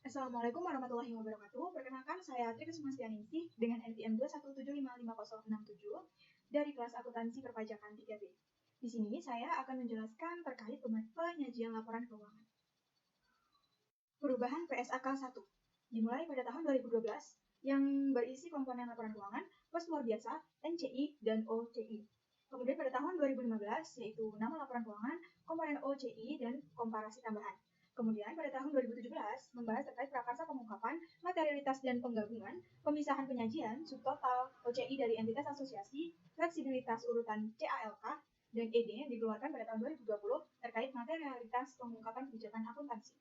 Assalamualaikum warahmatullahi wabarakatuh. Perkenalkan, saya Tri Kusmastianingsih dengan NPM 217555067 dari kelas akuntansi perpajakan 3B. Di sini saya akan menjelaskan terkait penyajian laporan keuangan. Perubahan PSAK 1 dimulai pada tahun 2012 yang berisi komponen laporan keuangan, pos luar biasa, NCI, dan OCI. Kemudian pada tahun 2015 yaitu nama laporan keuangan, komponen OCI, dan komparasi tambahan. Kemudian pada tahun 2017 membahas terkait prakarsa pengungkapan, materialitas dan penggabungan, pemisahan penyajian, subtotal, OCI dari entitas asosiasi, fleksibilitas urutan CALK, dan ED yang dikeluarkan pada tahun 2020 terkait materialitas pengungkapan kebijakan akuntansi.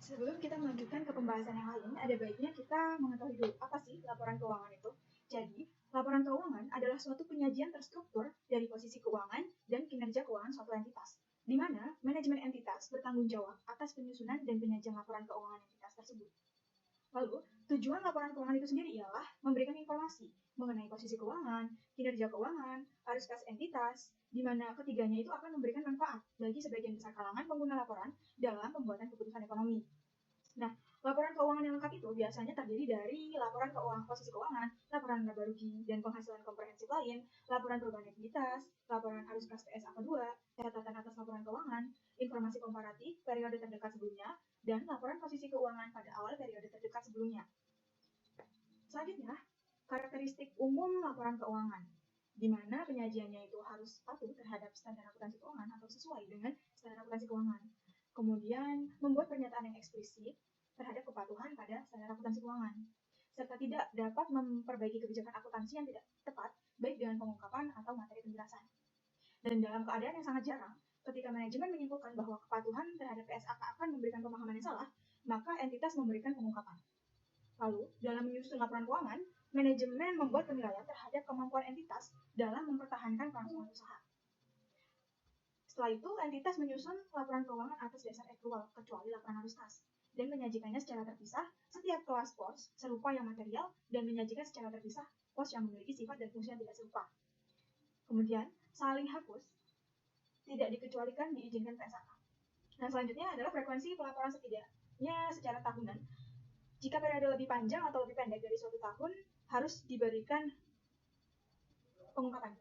Sebelum kita melanjutkan ke pembahasan yang lain, ada baiknya kita mengetahui dulu apa sih laporan keuangan itu. Jadi, laporan keuangan adalah suatu penyajian terstruktur dari posisi keuangan dan kinerja keuangan suatu entitas, di mana manajemen entitas bertanggung jawab atas penyusunan dan penyajian laporan keuangan entitas tersebut. Lalu, tujuan laporan keuangan itu sendiri ialah memberikan informasi mengenai posisi keuangan, kinerja keuangan, arus kas entitas, di mana ketiganya itu akan memberikan manfaat bagi sebagian besar kalangan pengguna laporan dalam pembuatan keputusan ekonomi. Nah, laporan keuangan yang lengkap itu biasanya terdiri dari laporan keuangan posisi keuangan, laporan laba rugi dan penghasilan komprehensif lain, laporan perubahan ekuitas, laporan arus kas PSAK 2, catatan atas laporan keuangan, informasi komparatif periode terdekat sebelumnya, dan laporan posisi keuangan pada awal periode terdekat sebelumnya. Selanjutnya, karakteristik umum laporan keuangan, di mana penyajiannya itu harus patuh terhadap standar akuntansi keuangan atau sesuai dengan standar akuntansi keuangan. Kemudian, membuat pernyataan yang eksplisit terhadap kepatuhan pada standar akuntansi keuangan, serta tidak dapat memperbaiki kebijakan akuntansi yang tidak tepat, baik dengan pengungkapan atau materi penjelasan. Dan dalam keadaan yang sangat jarang, ketika manajemen menyimpulkan bahwa kepatuhan terhadap PSAK akan memberikan pemahaman yang salah, maka entitas memberikan pengungkapan. Lalu, dalam menyusun laporan keuangan, manajemen membuat penilaian terhadap kemampuan entitas dalam mempertahankan kelangsungan usaha. Setelah itu, entitas menyusun laporan keuangan atas dasar akrual, kecuali laporan arus kas, dan menyajikannya secara terpisah setiap kelas pos serupa yang material dan menyajikan secara terpisah pos yang memiliki sifat dan fungsi yang tidak serupa. Kemudian, saling hapus tidak dikecualikan diizinkan PSAK. Nah, selanjutnya adalah frekuensi pelaporan setidaknya secara tahunan. Jika periode lebih panjang atau lebih pendek dari suatu tahun, harus diberikan pengungkapan.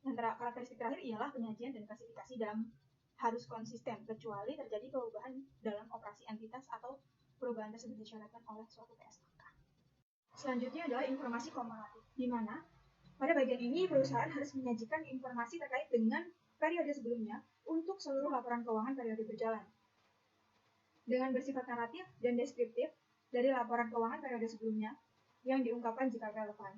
Antara karakteristik terakhir ialah penyajian dan klasifikasi dalam harus konsisten, kecuali terjadi perubahan dalam operasi entitas atau perubahan tersebut disyaratkan oleh suatu PSAK. Selanjutnya adalah informasi komparatif, di mana pada bagian ini perusahaan harus menyajikan informasi terkait dengan periode sebelumnya untuk seluruh laporan keuangan periode berjalan. Dengan bersifat naratif dan deskriptif dari laporan keuangan periode sebelumnya yang diungkapkan jika relevan.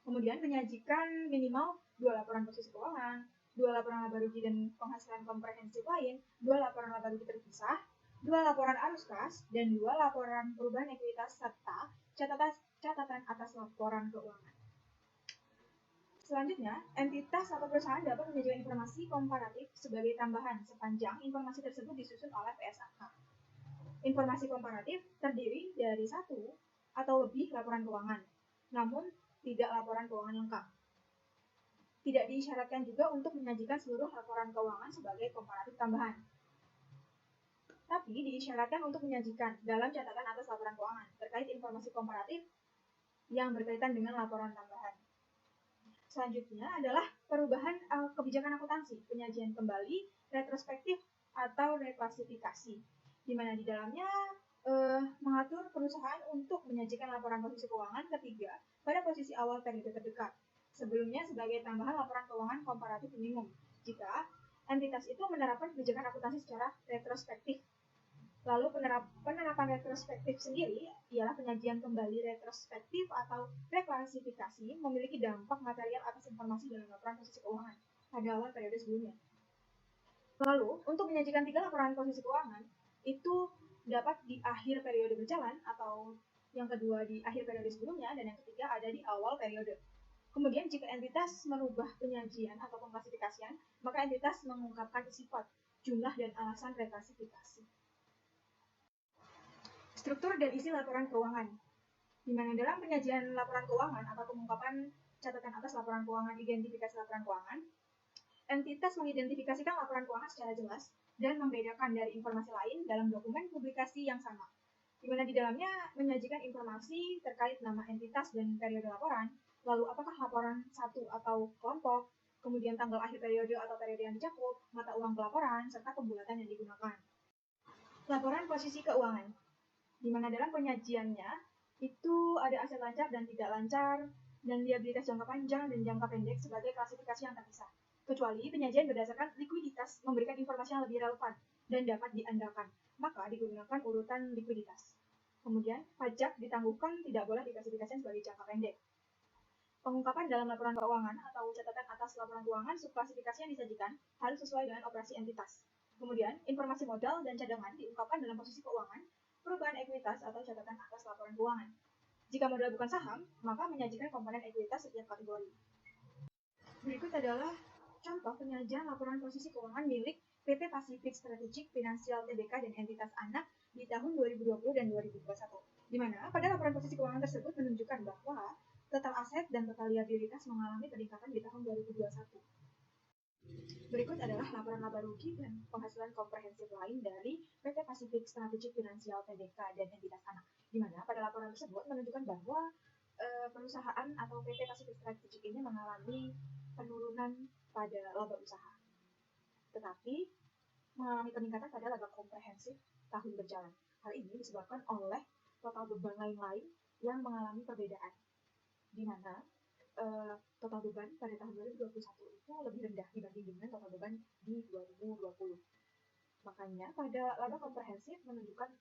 Kemudian menyajikan minimal 2 laporan posisi keuangan, 2 laporan laba rugi dan penghasilan komprehensif lain, 2 laporan laba rugi terpisah, 2 laporan arus kas, dan 2 laporan perubahan ekuitas serta catatan atas laporan keuangan. Selanjutnya, entitas atau perusahaan dapat menyajikan informasi komparatif sebagai tambahan sepanjang informasi tersebut disusun oleh PSAK. Informasi komparatif terdiri dari 1 atau lebih laporan keuangan, namun tidak laporan keuangan lengkap. Tidak disyaratkan juga untuk menyajikan seluruh laporan keuangan sebagai komparatif tambahan. Tapi disyaratkan untuk menyajikan dalam catatan atas laporan keuangan terkait informasi komparatif yang berkaitan dengan laporan tambahan. Selanjutnya adalah perubahan kebijakan akuntansi, penyajian kembali, retrospektif, atau reklasifikasi, di mana di dalamnya mengatur perusahaan untuk menyajikan laporan posisi keuangan ketiga pada posisi awal periode terdekat, sebelumnya sebagai tambahan laporan keuangan komparatif minimum, jika entitas itu menerapkan kebijakan akuntansi secara retrospektif. Lalu penerapan retrospektif sendiri ialah penyajian kembali retrospektif atau reklasifikasi memiliki dampak material atas informasi dalam laporan posisi keuangan pada awal periode sebelumnya. Lalu, untuk menyajikan 3 laporan posisi keuangan, itu dapat di akhir periode berjalan atau yang kedua di akhir periode sebelumnya dan yang ketiga ada di awal periode. Kemudian jika entitas merubah penyajian atau pengklasifikasian, maka entitas mengungkapkan sifat, jumlah, dan alasan reklasifikasi. Struktur dan isi laporan keuangan, di mana dalam penyajian laporan keuangan atau pengungkapan catatan atas laporan keuangan, identifikasi laporan keuangan, entitas mengidentifikasikan laporan keuangan secara jelas dan membedakan dari informasi lain dalam dokumen publikasi yang sama. di mana di dalamnya menyajikan informasi terkait nama entitas dan periode laporan, lalu apakah laporan satu atau kelompok, kemudian tanggal akhir periode atau periode yang dicakup, mata uang pelaporan, serta pembulatan yang digunakan. Laporan posisi keuangan, di mana dalam penyajiannya itu ada aset lancar dan tidak lancar, dan liabilitas jangka panjang dan jangka pendek sebagai klasifikasi yang terpisah. Kecuali penyajian berdasarkan likuiditas memberikan informasi yang lebih relevan dan dapat diandalkan, maka digunakan urutan likuiditas. Kemudian, pajak ditangguhkan tidak boleh diklasifikasikan sebagai jangka pendek. Pengungkapan dalam laporan keuangan atau catatan atas laporan keuangan subklasifikasi yang disajikan harus sesuai dengan operasi entitas. Kemudian, informasi modal dan cadangan diungkapkan dalam posisi keuangan, perubahan ekuitas atau catatan atas laporan keuangan. Jika modal bukan saham, maka menyajikan komponen ekuitas setiap kategori. Berikut adalah contoh penyajian laporan posisi keuangan milik PT Pacific Strategic Financial Tbk dan entitas anak di tahun 2020 dan 2021, di mana pada laporan posisi keuangan tersebut menunjukkan bahwa total aset dan total liabilitas mengalami peningkatan di tahun 2021. Berikut adalah laporan laba rugi dan penghasilan komprehensif lain dari PT Pacific Strategic Financial Tbk dan entitas anak, di mana pada laporan tersebut menunjukkan bahwa perusahaan atau PT Pacific Strategic ini mengalami penurunan pada laba usaha, tetapi mengalami peningkatan pada laba komprehensif tahun berjalan. Hal ini disebabkan oleh total beban lain-lain yang mengalami perbedaan, di mana total beban pada tahun 2021 itu lebih rendah dibanding dengan total beban di 2020. Makanya pada laba komprehensif menunjukkan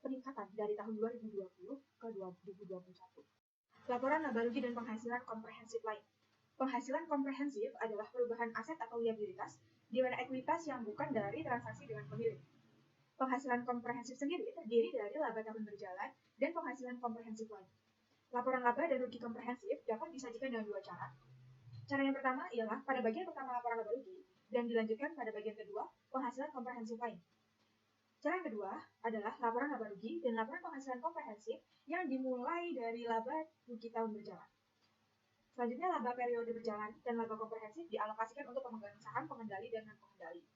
peningkatan dari tahun 2020 ke 2021. Laporan laba rugi dan penghasilan komprehensif lain. Penghasilan komprehensif adalah perubahan aset atau liabilitas di mana ekuitas yang bukan dari transaksi dengan pemilik. Penghasilan komprehensif sendiri terdiri dari laba tahun berjalan dan penghasilan komprehensif lain. Laporan laba dan rugi komprehensif dapat disajikan dengan dua cara. Cara yang pertama ialah pada bagian pertama laporan laba rugi dan dilanjutkan pada bagian kedua penghasilan komprehensif lain. Cara yang kedua adalah laporan laba rugi dan laporan penghasilan komprehensif yang dimulai dari laba rugi tahun berjalan. Selanjutnya laba periode berjalan dan laba komprehensif dialokasikan untuk pemegang saham, pengendali, dan non-pengendali.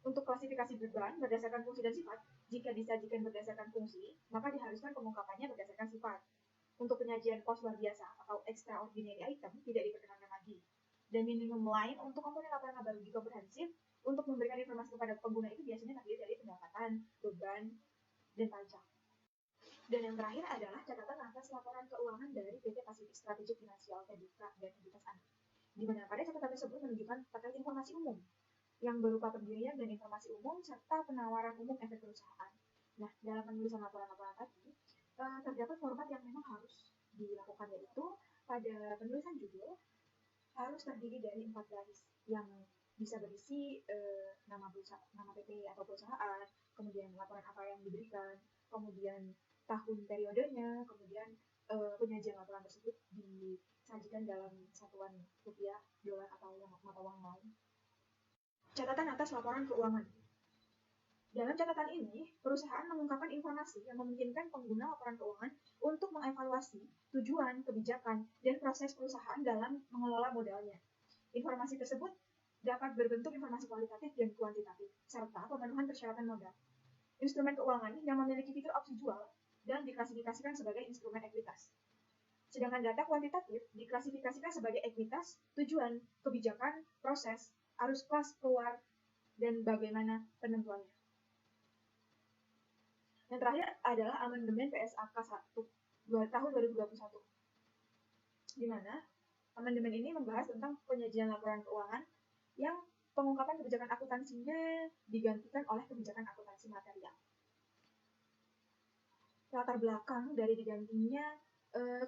Untuk klasifikasi beban berdasarkan fungsi dan sifat, jika disajikan berdasarkan fungsi, maka diharuskan pengungkapannya berdasarkan sifat. Untuk penyajian kos luar biasa atau extraordinary item tidak diperkenankan lagi. Dan minimum line untuk komponen laporan laba rugi komprehensif untuk memberikan informasi kepada pengguna itu biasanya terdiri dari pendapatan, beban, dan pajak. Dan yang terakhir adalah catatan atas laporan keuangan dari PT Pacific Strategic Financial Tbk dan entitas anak, di mana pada catatan tersebut menunjukkan terkait informasi umum yang berupa pendirian dan informasi umum serta penawaran umum efek perusahaan. Nah, dalam penulisan laporan-laporan tadi terdapat format yang memang harus dilakukan, yaitu pada penulisan judul harus terdiri dari 4 baris yang bisa berisi nama PT atau perusahaan, kemudian laporan apa yang diberikan, kemudian tahun periodenya, kemudian penyajian laporan tersebut disajikan dalam satuan rupiah, dolar, atau mata uang lain. Catatan atas laporan keuangan. Dalam catatan ini, perusahaan mengungkapkan informasi yang memungkinkan pengguna laporan keuangan untuk mengevaluasi tujuan, kebijakan, dan proses perusahaan dalam mengelola modalnya. Informasi tersebut dapat berbentuk informasi kualitatif dan kuantitatif, serta pemenuhan persyaratan modal. Instrumen keuangan yang memiliki fitur opsi jual dan diklasifikasikan sebagai instrumen ekuitas. Sedangkan data kuantitatif diklasifikasikan sebagai ekuitas, tujuan, kebijakan, proses, arus kas keluar, dan bagaimana penentuannya. Yang terakhir adalah amandemen PSAK 1 tahun 2021, di mana amandemen ini membahas tentang penyajian laporan keuangan yang pengungkapan kebijakan akuntansinya digantikan oleh kebijakan akuntansi material. Latar belakang dari digantinya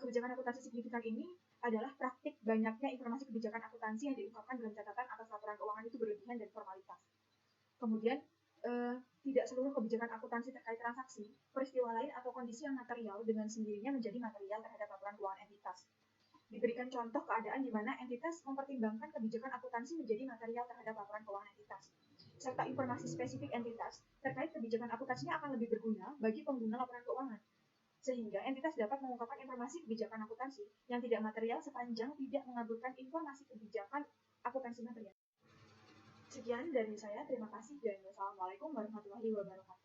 kebijakan akuntansi signifikan ini adalah praktik banyaknya informasi kebijakan akuntansi yang diungkapkan dalam catatan atas laporan keuangan itu berlebihan dan formalitas. Kemudian, tidak seluruh kebijakan akuntansi terkait transaksi, peristiwa lain atau kondisi yang material dengan sendirinya menjadi material terhadap laporan keuangan entitas. Diberikan contoh keadaan di mana entitas mempertimbangkan kebijakan akuntansi menjadi material terhadap laporan keuangan entitas, serta informasi spesifik entitas terkait kebijakan akuntansinya akan lebih berguna bagi pengguna laporan keuangan, sehingga entitas dapat mengungkapkan informasi kebijakan akuntansi yang tidak material sepanjang tidak mengaburkan informasi kebijakan akuntansi material. Sekian dari saya, terima kasih dan wassalamualaikum warahmatullahi wabarakatuh.